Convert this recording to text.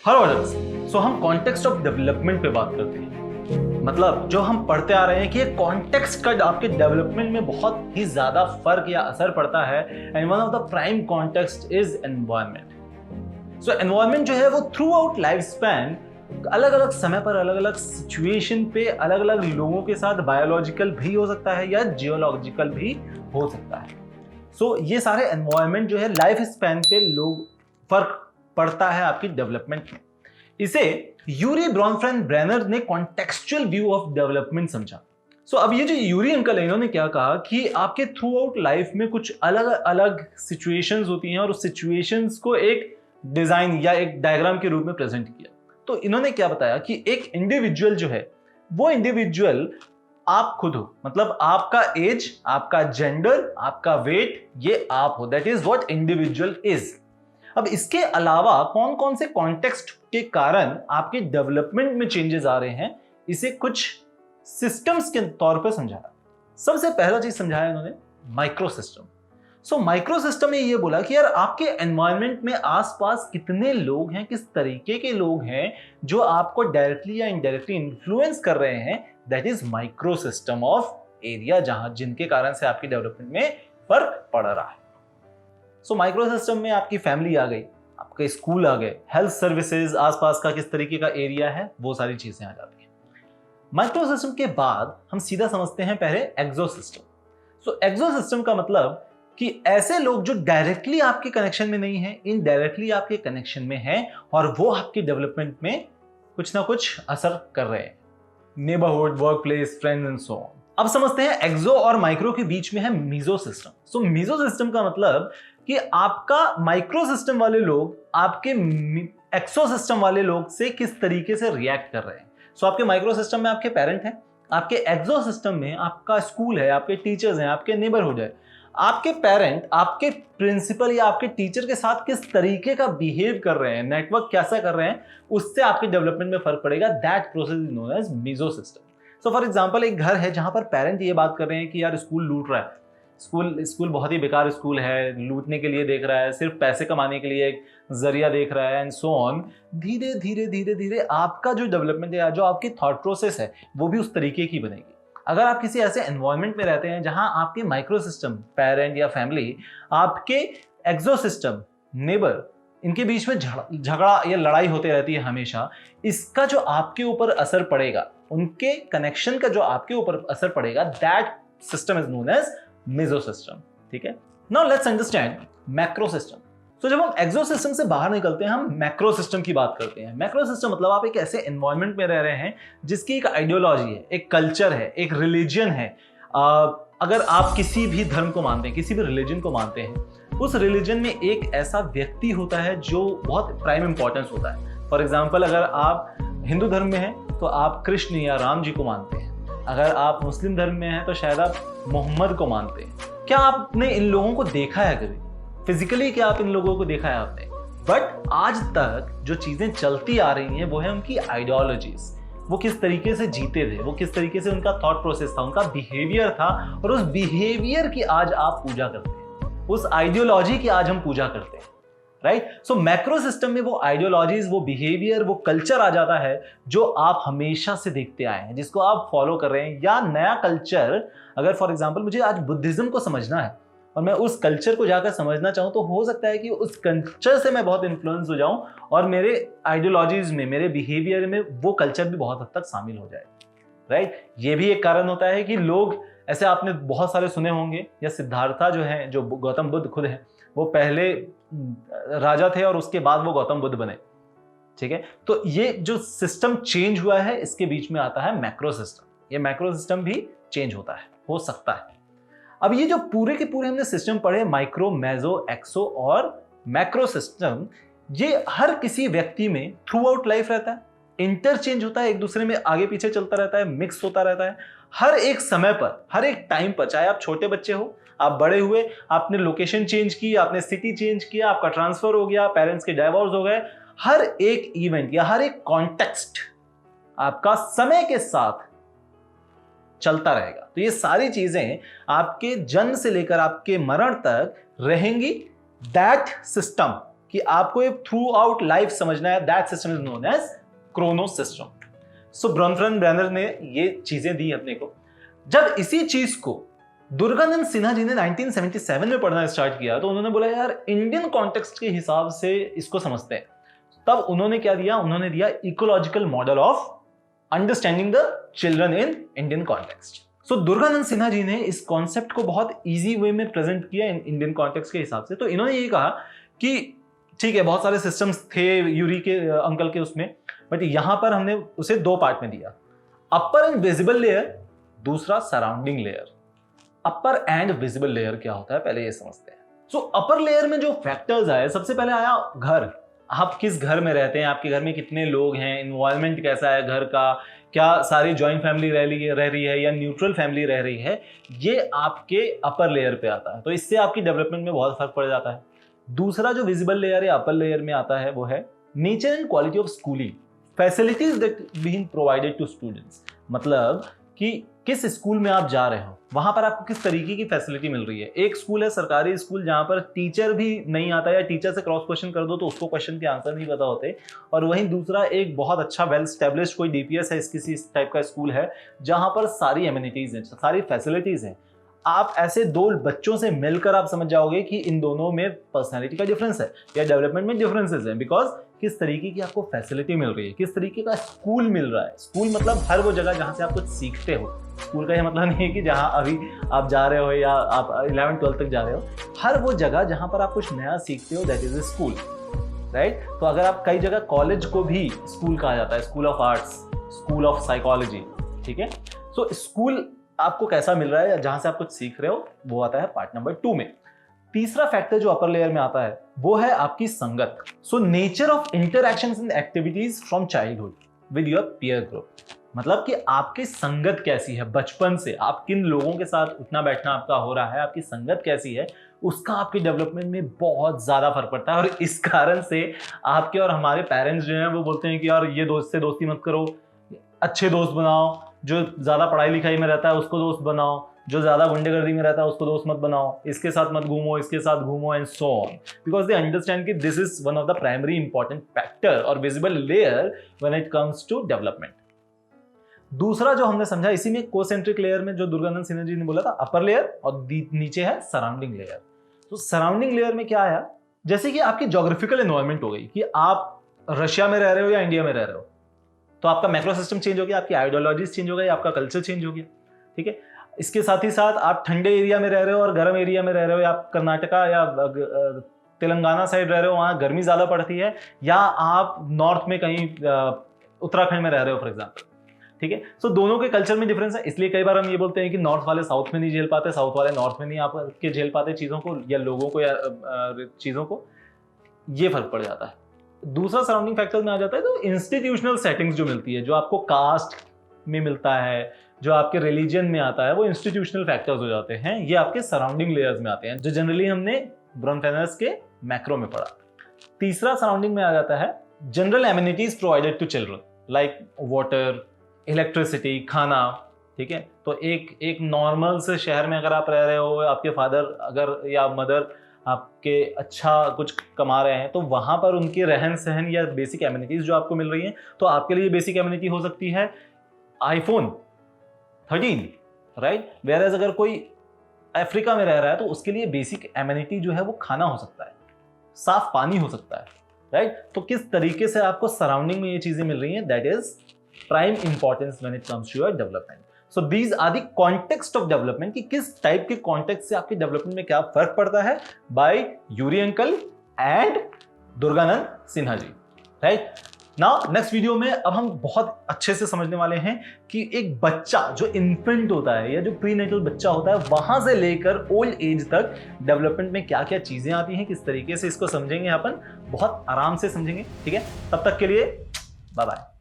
Hello audience. सो हम context of development पे बात करते हैं। मतलब जो हम पढ़ते आ रहे हैं कि कॉन्टेक्स्ट का आपके डेवलपमेंट में बहुत ही ज्यादा फर्क या असर पड़ता है, and one of the prime context is environment. So environment जो है वो थ्रू आउट लाइफ स्पैन अलग अलग समय पर अलग अलग सिचुएशन पे अलग अलग लोगों के साथ बायोलॉजिकल भी हो सकता है या जियोलॉजिकल भी हो सकता है। सो ये सारे एनवायरनमेंट जो है लाइफ स्पैन पे लोग फर्क पड़ता है आपकी डेवलपमेंट में। इसे यूरी ब्रॉनफ्रेंड ब्रेनर ने कॉन्टेक्सचुअल व्यू ऑफ डेवलपमेंट समझा। सो अब ये जो यूरी अंकल है, इन्होंने क्या कहा कि आपके थ्रू आउट लाइफ में कुछ अलग अलग सिचुएशंस होती हैं और उस सिचुएशंस को एक डिजाइन या एक डायग्राम के रूप में प्रेजेंट किया। तो इन्होंने क्या बताया कि एक इंडिविजुअल जो है वो इंडिविजुअल आप खुद हो, मतलब आपका एज, आपका जेंडर, आपका वेट, ये आप हो। That is what individual is. अब इसके अलावा कौन कौन से कॉन्टेक्स्ट के कारण आपके डेवलपमेंट में चेंजेस आ रहे हैं, इसे कुछ सिस्टम्स के तौर पर समझाया। सबसे पहला चीज समझाया इन्होंने micro system. So micro system में ये बोला कि यार आपके एनवायरनमेंट में आसपास कितने लोग हैं, किस तरीके के लोग हैं जो आपको डायरेक्टली या इनडायरेक्टली इन्फ्लुएंस कर रहे हैं। That is micro system of area, जहां जिनके कारण से आपकी डेवलपमेंट में फर्क पड़ रहा है। सो माइक्रो सिस्टम में आपकी फैमिली आ गई, आपके स्कूल आ गए, हेल्थ सर्विसेज, आसपास का किस तरीके का एरिया है, वो सारी चीजें आ जाती हैं। माइक्रो सिस्टम के बाद हम सीधा समझते हैं पहले एक्सो सिस्टम। सो एक्सो सिस्टम का मतलब कि ऐसे लोग जो डायरेक्टली आपके कनेक्शन में नहीं है, इनडायरेक्टली आपके कनेक्शन में है और वो आपकी डेवलपमेंट में कुछ ना कुछ असर कर रहे हैं। Neighbourhood, work place, friends and so on. अब समझते हैं एक्सो और माइक्रो के बीच में है मीजो सिस्टम। सो मीजो सिस्टम का मतलब कि आपका माइक्रो सिस्टम वाले लोग आपके एक्सो सिस्टम वाले लोग से किस तरीके से रिएक्ट कर रहे हैं। सो आपके माइक्रो सिस्टम में आपके पेरेंट हैं, आपके एक्सो सिस्टम में आपका स्कूल है, आपके टीचर्स हैं, आपके नेबरहुड है। आपके पेरेंट आपके प्रिंसिपल या आपके टीचर के साथ किस तरीके का बिहेव कर रहे हैं, नेटवर्क कैसा कर रहे हैं, उससे आपके डेवलपमेंट में फर्क पड़ेगा। That process is known as meso system. So for example, एक घर है जहां पर पेरेंट ये बात कर रहे हैं कि यार स्कूल लूट रहा है, स्कूल बहुत ही बेकार स्कूल है, लूटने के लिए देख रहा है, सिर्फ पैसे कमाने के लिए एक जरिया देख रहा है, एंड सो ऑन। धीरे धीरे धीरे धीरे आपका जो डेवलपमेंट है, जो आपकी थॉट प्रोसेस है, वो भी उस तरीके की बनेगी। अगर आप किसी ऐसे एनवायरनमेंट में रहते हैं जहां आपके माइक्रो सिस्टम, पेरेंट या फैमिली, आपके एक्सो सिस्टम, नेबर, इनके बीच में झगड़ा या लड़ाई होते रहती है हमेशा, इसका जो आपके ऊपर असर पड़ेगा, उनके कनेक्शन का जो आपके ऊपर असर पड़ेगा, that system is known as meso system. ठीक है, now let's understand macro system. तो जब हम एक्सो सिस्टम से बाहर निकलते हैं, हम मैक्रो सिस्टम की बात करते हैं। मैक्रो सिस्टम मतलब आप एक ऐसे एनवायरनमेंट में रह रहे हैं जिसकी एक आइडियोलॉजी है, एक कल्चर है, एक रिलीजन है। अगर आप किसी भी धर्म को मानते हैं, किसी भी रिलीजन को मानते हैं, उस रिलीजन में एक ऐसा व्यक्ति होता है जो बहुत प्राइम इंपॉर्टेंस होता है। फॉर एग्जाम्पल, अगर आप हिंदू धर्म में हैं तो आप कृष्ण या राम जी को मानते हैं। अगर आप मुस्लिम धर्म में हैं तो शायद आप मोहम्मद को मानते हैं। क्या आपने इन लोगों को देखा है कभी फिजिकली? क्या आप इन लोगों को देखा है आपने? बट आज तक जो चीजें चलती आ रही हैं वो है उनकी आइडियोलॉजीज। वो किस तरीके से जीते थे, वो किस तरीके से उनका थॉट प्रोसेस था, उनका बिहेवियर था, और उस बिहेवियर की आज आप पूजा करते हैं, उस आइडियोलॉजी की आज हम पूजा करते हैं। राइट? सो मैक्रो सिस्टम में वो आइडियोलॉजीज, वो बिहेवियर, वो कल्चर आ जाता है जो आप हमेशा से देखते आए हैं, जिसको आप फॉलो कर रहे हैं। या नया कल्चर, अगर फॉर एग्जांपल मुझे आज बुद्धिज्म को समझना है और मैं उस कल्चर को जाकर समझना चाहूं, तो हो सकता है कि उस कल्चर से मैं बहुत इन्फ्लुएंस हो जाऊं और मेरे आइडियोलॉजीज में, मेरे बिहेवियर में वो कल्चर भी बहुत हद तक शामिल हो जाए। राइट? ये भी एक कारण होता है कि लोग ऐसे, आपने बहुत सारे सुने होंगे, या सिद्धार्था जो है, जो गौतम बुद्ध खुद है, वो पहले राजा थे और उसके बाद वो गौतम बुद्ध बने। ठीक है, तो ये जो सिस्टम चेंज हुआ है, इसके बीच में आता है मैक्रो सिस्टम। ये मैक्रो सिस्टम भी चेंज होता है, हो सकता है। अब ये जो पूरे के पूरे हमने सिस्टम पढ़े, माइक्रो, मेसो, एक्सो और मैक्रो सिस्टम, ये हर किसी व्यक्ति में थ्रू आउट लाइफ रहता है, इंटरचेंज होता है, एक दूसरे में आगे पीछे चलता रहता है, मिक्स होता रहता है हर एक समय पर, हर एक टाइम पर। चाहे आप छोटे बच्चे हो, आप बड़े हुए, आपने लोकेशन चेंज की, आपने सिटी चेंज किया, आपका ट्रांसफर हो गया, पेरेंट्स के डाइवोर्स हो गए, हर एक इवेंट या हर एक कॉन्टेक्स्ट आपका समय के साथ चलता रहेगा। तो ये सारी चीजें आपके जन्म से लेकर आपके मरण तक रहेंगी। दैट सिस्टम कि आपको ये थ्रू आउट लाइफ समझना है, that system is known as chronosystem. So Bronfenbrenner ने ये चीजें दी अपने को। जब इसी चीज को दुर्गानंद सिन्हा जी ने 1977 में पढ़ना स्टार्ट किया तो उन्होंने बोला यार इंडियन कॉन्टेक्स्ट के हिसाब से इसको समझते हैं। तब उन्होंने क्या दिया, उन्होंने दिया ecological model of understanding the children in Indian context. So Durganand Sinha ji ने इस कॉन्सेप्ट को बहुत इजी वे में प्रेजेंट किया इंडियन कॉन्टेक्स्ट के हिसाब से। तो इन्होंने ये कहा कि ठीक है, बहुत सारे सिस्टम्स थे यूरी के अंकल के उसमें, बट यहां पर हमने उसे दो पार्ट में दिया, अपर एंड विजिबल लेयर, दूसरा surrounding layer. Upper and visible layer क्या होता है पहले ये समझते हैं। सो अपर लेयर में जो फैक्टर्स आए, सबसे पहले आया घर। आप किस घर में रहते हैं, आपके घर में कितने लोग हैं, इन्वायरमेंट कैसा है घर का, क्या सारी जॉइंट फैमिली रह रही है या न्यूट्रल फैमिली रह रही है, ये आपके अपर लेयर पे आता है। तो इससे आपकी डेवलपमेंट में बहुत फर्क पड़ जाता है। दूसरा जो विजिबल लेयर या अपर लेयर में आता है वो है nature and quality of schooling, facilities that being provided to students. मतलब कि किस स्कूल में आप जा रहे हो, वहां पर आपको किस तरीके की फैसिलिटी मिल रही है। एक स्कूल है सरकारी स्कूल जहां पर टीचर भी नहीं आता या टीचर से क्रॉस क्वेश्चन कर दो तो उसको क्वेश्चन के आंसर नहीं पता होते, और वहीं दूसरा एक बहुत अच्छा वेल स्टैब्लिश्ड कोई डीपीएस है, किसी टाइप का स्कूल है जहां पर सारी एमिनिटीज हैं, सारी फैसिलिटीज हैं। आप ऐसे दो बच्चों से मिलकर आप समझ जाओगे कि इन दोनों में पर्सनैलिटी का डिफरेंस है या डेवलपमेंट में डिफरेंसेस हैं, बिकॉज किस तरीके की आपको फैसिलिटी मिल रही है, किस तरीके का स्कूल मिल रहा है। स्कूल मतलब हर वो जगह जहां से आप कुछ सीखते हो। स्कूल का ये मतलब नहीं है कि जहां अभी आप जा रहे हो या आप 11th-12th तक जा रहे हो, हर वो जगह जहां पर आप कुछ नया सीखते हो, that is a school, right. तो अगर आप कई जगह कॉलेज को भी स्कूल कहा जाता है, school of arts, school of psychology, ठीक है। सो स्कूल आपको कैसा मिल रहा है या जहां से आप कुछ सीख रहे हो, वो आता है पार्ट नंबर 2 में। तीसरा फैक्टर जो अपर लेयर में आता है वो है आपकी संगत। So nature of interactions and activities from childhood with your peer group. मतलब कि आपकी संगत कैसी है बचपन से, आप किन लोगों के साथ उठना बैठना आपका हो रहा है, आपकी संगत कैसी है, उसका आपके डेवलपमेंट में बहुत ज्यादा फर्क पड़ता है। और इस कारण से आपके और हमारे पेरेंट्स जो हैं वो बोलते हैं कि यार ये दोस्त से दोस्ती मत करो, अच्छे दोस्त बनाओ, जो ज्यादा पढ़ाई लिखाई में रहता है उसको दोस्त बनाओ, जो ज्यादा गुंडेगर्दी में रहता है उसको दोस्त मत बनाओ, इसके साथ मत घूमो, इसके साथ घूमो, and so on, because they understand कि this is one of the primary important factor और visible layer when it comes to development. दूसरा जो हमने समझा इसी में कोसेंट्रिक लेयर में, जो दुर्गानंद सिन्हा जी ने बोला था, अपर लेयर और नीचे है सराउंडिंग लेयर। तो सराउंडिंग लेयर में क्या आया, जैसे कि आपकी ज्योग्राफिकल एनवायरनमेंट हो गई कि आप रशिया में रह रहे हो या इंडिया में रह रहे हो, तो आपका मैक्रो सिस्टम चेंज हो गया, आपकी आइडियोलॉजीज चेंज हो गई, आपका कल्चर चेंज हो गया, ठीक है। इसके साथ ही साथ आप ठंडे एरिया में रह रहे हो और गर्म एरिया में रह रहे हो, या आप कर्नाटका या तेलंगाना साइड रह रहे हो, वहाँ गर्मी ज़्यादा पड़ती है, या आप नॉर्थ में कहीं उत्तराखंड में रह रहे हो फॉर एग्जाम्पल, ठीक है। सो दोनों के कल्चर में डिफरेंस है, इसलिए कई बार हम ये बोलते हैं कि नॉर्थ वाले साउथ में नहीं झेल पाते, साउथ वाले नॉर्थ में नहीं आप के झेल पाते चीज़ों को या लोगों को या चीज़ों को, ये फर्क पड़ जाता है। दूसरा सराउंडिंग फैक्टर में आ जाता है तो इंस्टीट्यूशनल सेटिंग्स जो मिलती है, जो आपको कास्ट में मिलता है, जो आपके रिलीजन में आता है, वो इंस्टीट्यूशनल फैक्टर्स हो जाते हैं, ये आपके सराउंडिंग लेयर्स में आते हैं, जो जनरली हमने ब्रॉनफेनर्स के मैक्रो में पढ़ा। तीसरा सराउंडिंग में आ जाता है general amenities provided to children like water, electricity, खाना, ठीक है। तो एक नॉर्मल से शहर में अगर आप रह रहे हो, आपके फादर अगर या मदर आपके अच्छा कुछ कमा रहे हैं, तो वहां पर उनके रहन सहन या बेसिक एमिनिटीज जो आपको मिल रही हैं, तो आपके लिए बेसिक एमिनिटी हो सकती है iPhone 13, राइट। वेयर अगर कोई अफ्रीका में रह रहा है तो उसके लिए बेसिक एमिनिटी जो है वो खाना हो सकता है, साफ पानी हो सकता है, राइट। तो किस तरीके से आपको सराउंडिंग में ये चीजें मिल रही हैं, that is prime importance when it comes to your development. So these are the context of development, कि किस टाइप के कॉन्टेक्स्ट से आपके डेवलपमेंट में क्या फर्क पड़ता है, by Urie uncle and Durganand Sinha ji, right. Now next video में अब हम बहुत अच्छे से समझने वाले हैं कि एक बच्चा जो इन्फेंट होता है या जो प्रीनेटल बच्चा होता है, वहां से लेकर ओल्ड एज तक डेवलपमेंट में क्या क्या चीजें आती हैं, किस तरीके से इसको समझेंगे, अपन बहुत आराम से समझेंगे, ठीक है। तब तक के लिए बाय बाय।